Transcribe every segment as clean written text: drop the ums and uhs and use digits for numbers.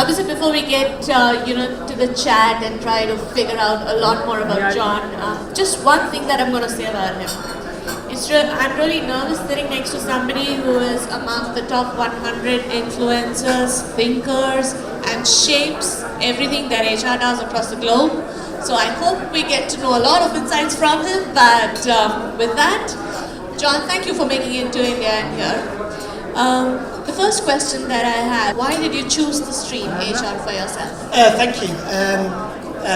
Obviously, before we get to the chat and try to figure out a lot more about Jon, just one thing that I'm going to say about him. I'm really nervous sitting next to somebody who is among the top 100 influencers, thinkers, and shapes everything that HR does across the globe. So I hope we get to know a lot of insights from him. But with that, Jon, thank you for making it to India and here. The first question that I had, why did you choose the stream HR for yourself? Thank you.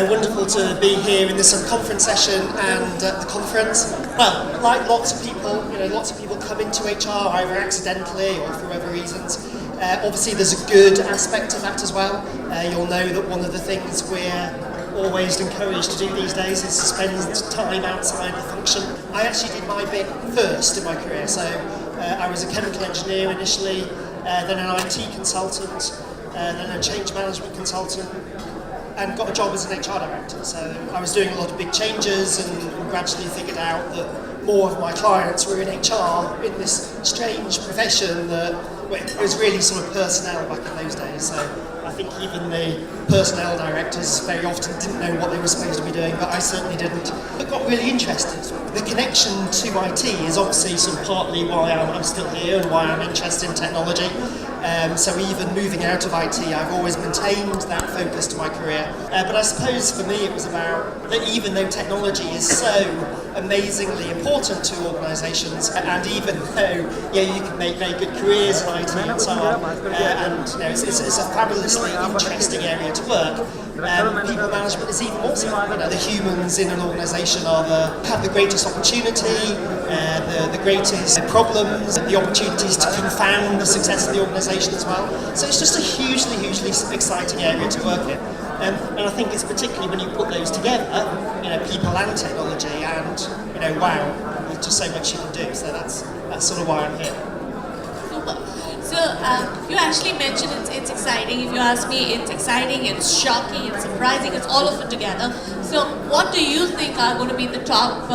Wonderful to be here in this Unconference session and at the conference. Well, like lots of people come into HR either accidentally or for other reasons. Obviously there's a good aspect to that as well. You'll know that one of the things we're always encouraged to do these days is to spend time outside the function. I actually did my bit first in my career, so I was a chemical engineer initially, then an IT consultant, then a change management consultant, and got a job as an HR director. So I was doing a lot of big changes and gradually figured out that more of my clients were in HR, in this strange profession that it was really sort of personnel back in those days. So I think even the personnel directors very often didn't know what they were supposed to be doing, but I certainly didn't. I got really interested. The connection to IT is obviously sort of partly why I'm still here and why I'm interested in technology. So even moving out of IT, I've always maintained that focus to my career. But I suppose for me it was about that even though technology is so amazingly important to organisations, and even though you can make very good careers in IT and so on, and it's a fabulously interesting area to work, people management is even more so. The humans in an organisation have the greatest opportunity, the greatest problems, the opportunities to confound the success of the organisation as well. So it's just a hugely exciting area to work in. And I think it's particularly when you put those together, people and technology, and wow, there's just so much you can do. So that's sort of why I'm here. Super. So you actually mentioned it's exciting. If you ask me, it's exciting, it's shocking, it's surprising, it's all of it together. So what do you think are going to be the top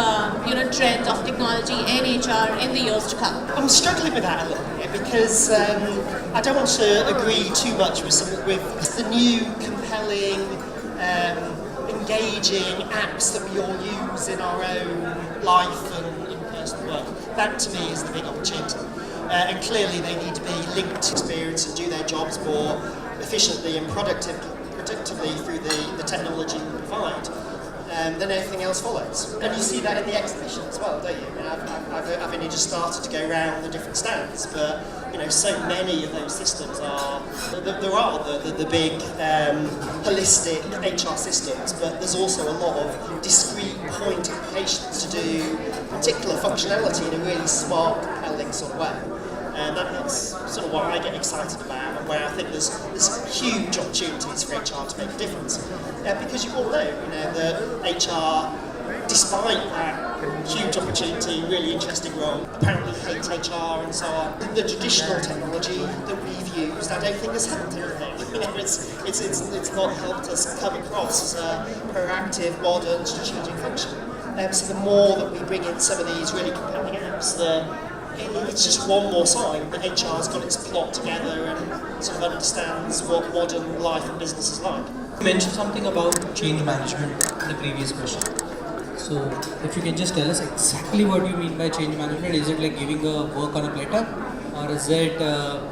trends of technology and HR in the years to come? I'm struggling with that a little bit because I don't want to agree too much with the new compelling, engaging apps that we all use in our own life and in personal work. That to me is the big opportunity. And clearly they need to be linked to experience and do their jobs more efficiently and productively through the technology we provide. Then everything else follows. And you see that in the exhibition as well, don't you? I've only just started to go around the different stands, but so many of those systems are, there are the big holistic HR systems, but there's also a lot of discrete point applications to do particular functionality in a really smart, compelling sort of way. And that's sort of what I get excited about, and where I think there's huge opportunities for HR to make a difference. Because you all know, that HR, despite that huge opportunity, really interesting role, apparently hates HR and so on. The traditional technology that we've used, I don't think has helped anything. It's not helped us come across as a proactive, modern, strategic function. So the more that we bring in some of these really compelling apps, it's just one more sign that HR's got its plot together and sort of understands what modern life and business is like. You mentioned something about change management in the previous question. So if you can just tell us exactly what you mean by change management. Is it like giving a work on a platter? Or is it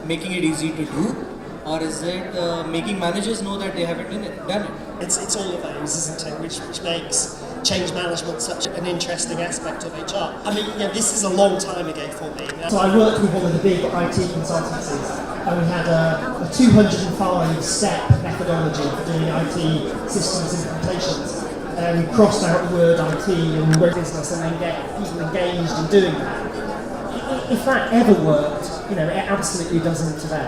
making it easy to do? Or is it making managers know that they haven't done it? It's all of those, isn't it, which makes change management such an interesting aspect of HR. I mean, this is a long time ago for me. So I worked with one of the big IT consultancies, and we had a 205-step methodology for doing IT systems implementations. And we crossed out the word IT and wrote business and then get people engaged in doing that. If that ever worked, it absolutely doesn't today.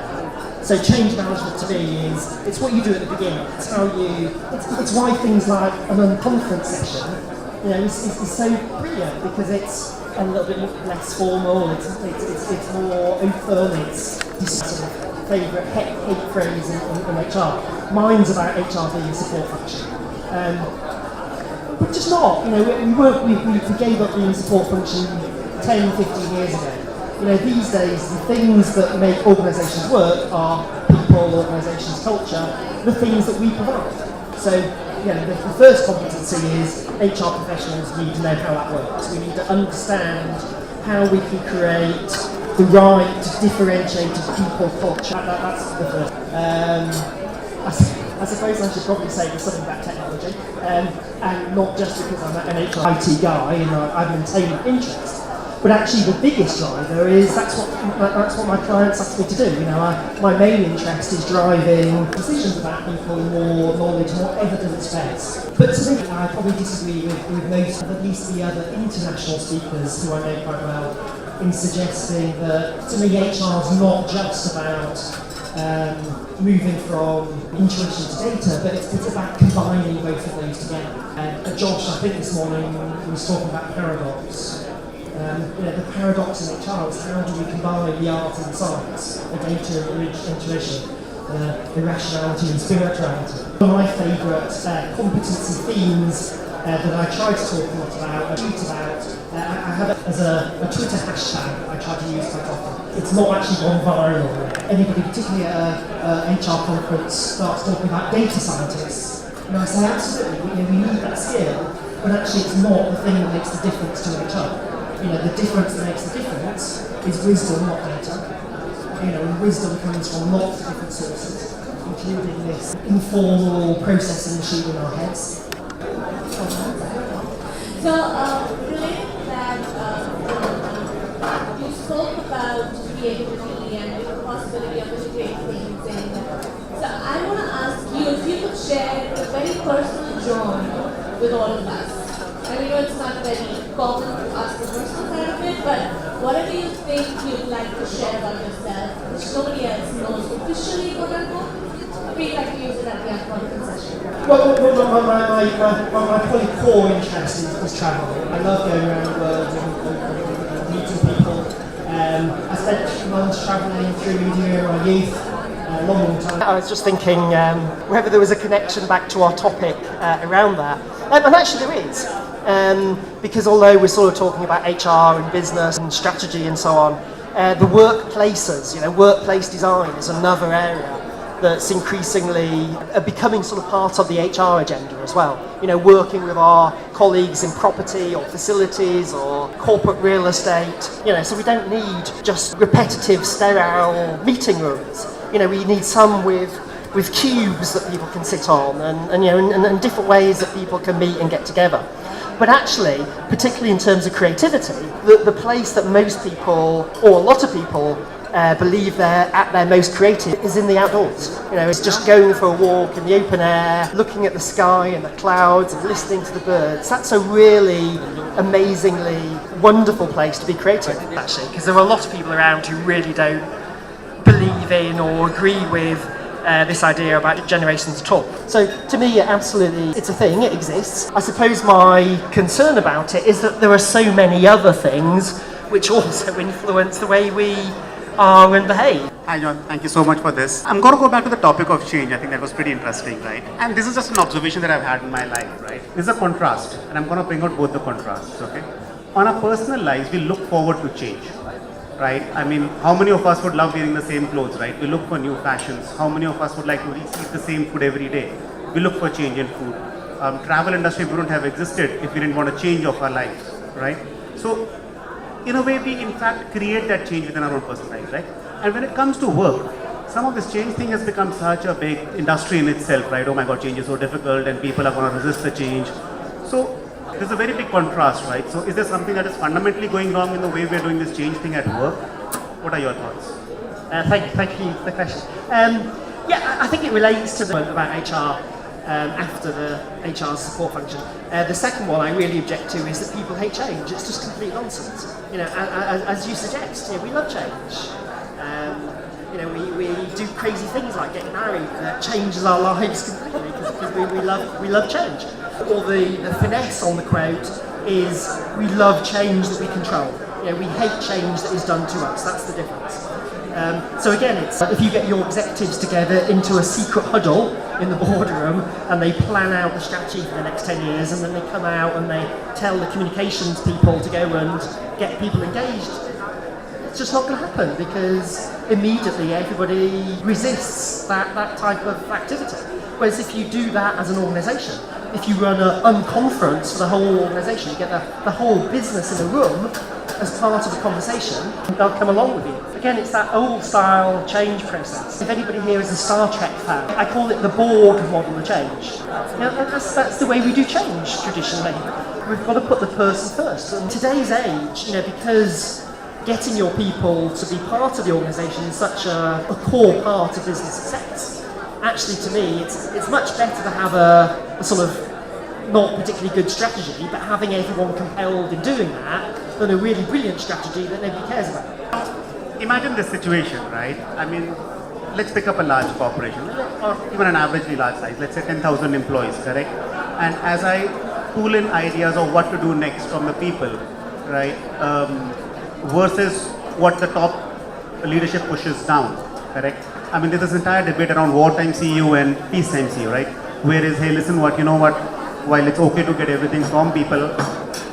So change management to me it's what you do at the beginning. It's it's why things like an Unconference session, is so brilliant, because it's a little bit less formal. It's more open. It's sort of favourite hate phrase in HR. Mine's about HR being a support function, but just not. We gave up being a support function 10, 15 years ago. These days, the things that make organisations work are people people, organisations, culture, the things that we provide. So, the first competency is HR professionals need to know how that works. We need to understand how we can create the right differentiated people culture. That's the first. I suppose I should probably say there's something about technology, and not just because I'm an HR IT guy and I maintain an interest. But actually, the biggest driver is that's what my clients ask me to do. My main interest is driving decisions about people, more knowledge, more evidence-based. But to me, I probably disagree with most, at least the other international speakers who I know quite well, in suggesting that to me, HR is not just about moving from intuition to data, but it's about combining both of those together. Josh, I think this morning, was talking about paradox. The paradox in HR is how do we combine the art and the science, the data and intuition, the rationality and spirituality. One of my favourite competency themes that I try to talk a lot about, I tweet about, I have it as a Twitter hashtag I try to use quite often. It's not actually gone viral. Anybody, particularly at a HR conference, starts talking about data scientists. I say absolutely, we need that skill, but actually it's not the thing that makes the difference to HR. The difference that makes the difference is wisdom, not data. And wisdom comes from lots of different sources, including this informal processing machine in our heads. So, related to that, you spoke about creativity and the possibility of integrating things in. So, I want to ask you if you could share a very personal joy with all of us. I know it's not very common to ask the personal side of it, but whatever you think you'd like to share about yourself, which nobody else knows officially, quote unquote, we'd like to use it at the Unconference session. Well, my probably core interest is travel. I love going around the world and meeting people. I spent months travelling through India in my youth. Long time. I was just thinking whether there was a connection back to our topic around that. And actually there is. Because although we're sort of talking about HR and business and strategy and so on, the workplaces, workplace design is another area that's increasingly becoming sort of part of the HR agenda as well. Working with our colleagues in property or facilities or corporate real estate, so we don't need just repetitive, sterile meeting rooms. We need some with cubes that people can sit on and different ways that people can meet and get together. But actually, particularly in terms of creativity, the place that most people, or a lot of people, believe they're at their most creative is in the outdoors. It's just going for a walk in the open air, looking at the sky and the clouds and listening to the birds. That's a really amazingly wonderful place to be creative, actually, because there are a lot of people around who really don't believe in or agree with this idea about generations at all. So to me, absolutely, it's a thing, it exists. I suppose my concern about it is that there are so many other things which also influence the way we are and behave. Hi John, thank you so much for this. I'm going to go back to the topic of change. I think that was pretty interesting, right? And this is just an observation that I've had in my life, right? This is a contrast, and I'm going to bring out both the contrasts, okay? On our personal lives, we look forward to change. Right? I mean, how many of us would love wearing the same clothes, right? We look for new fashions. How many of us would like to eat the same food every day? We look for change in food. Travel industry wouldn't have existed if we didn't want to change of our lives, right? So, in a way, we in fact create that change within our own personal lives, right? And when it comes to work, some of this change thing has become such a big industry in itself, right? Oh my God, change is so difficult and people are going to resist the change. So, there's a very big contrast, right? So is there something that is fundamentally going wrong in the way we're doing this change thing at work? What are your thoughts? Thank you for the question. I think it relates to the one about HR after the HR support function. The second one I really object to is that people hate change. It's just complete nonsense. As you suggest, we love change. We do crazy things like getting married that changes our lives completely because we love change. Or the finesse on the quote is we love change that we control. We hate change that is done to us. That's the difference. So again, it's if you get your executives together into a secret huddle in the boardroom and they plan out the strategy for the next 10 years and then they come out and they tell the communications people to go and get people engaged. just not going to happen because immediately everybody resists that type of activity. Whereas if you do that as an organisation, if you run an unconference for the whole organisation, you get the whole business in a room as part of the conversation, they'll come along with you. Again, it's that old style change process. If anybody here is a Star Trek fan, I call it the Borg model of change. That's the way we do change traditionally. We've got to put the person first. And today's age, because getting your people to be part of the organisation is such a core part of business success, actually to me it's much better to have a sort of not particularly good strategy, but having everyone compelled in doing that than a really brilliant strategy that nobody cares about. Imagine this situation, right? I mean, let's pick up a large corporation, or even an averagely large size, let's say 10,000 employees, correct? And as I pull in ideas of what to do next from the people, right, versus what the top leadership pushes down, correct? I mean, there's this entire debate around wartime CEO and peacetime CEO, right? Whereas, hey, listen, you know what, while it's okay to get everything from people,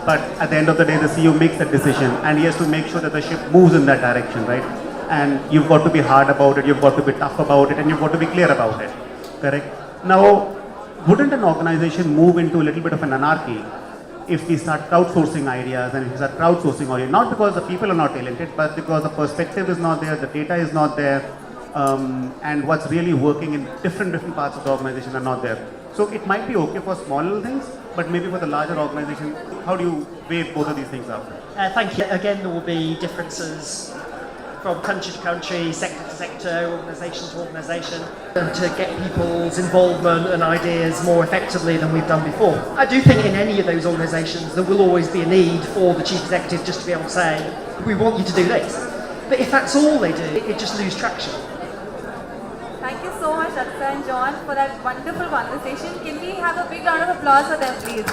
but at the end of the day, the CEO makes that decision and he has to make sure that the ship moves in that direction, right? And you've got to be hard about it, you've got to be tough about it, and you've got to be clear about it, correct? Now, wouldn't an organization move into a little bit of an anarchy if we start crowdsourcing ideas and if we start crowdsourcing ideas? Not because the people are not talented, but because the perspective is not there, the data is not there, and what's really working in different parts of the organization are not there. So it might be okay for smaller things, but maybe for the larger organization, how do you weigh both of these things up? Thank you. Again, there will be differences from country to country, sector to sector, organisation to organisation, and to get people's involvement and ideas more effectively than we've done before. I do think in any of those organisations there will always be a need for the chief executive just to be able to say, we want you to do this. But if that's all they do, it just loses traction. Thank you so much, Aksa and Jon, for that wonderful conversation. Can we have a big round of applause for them, please?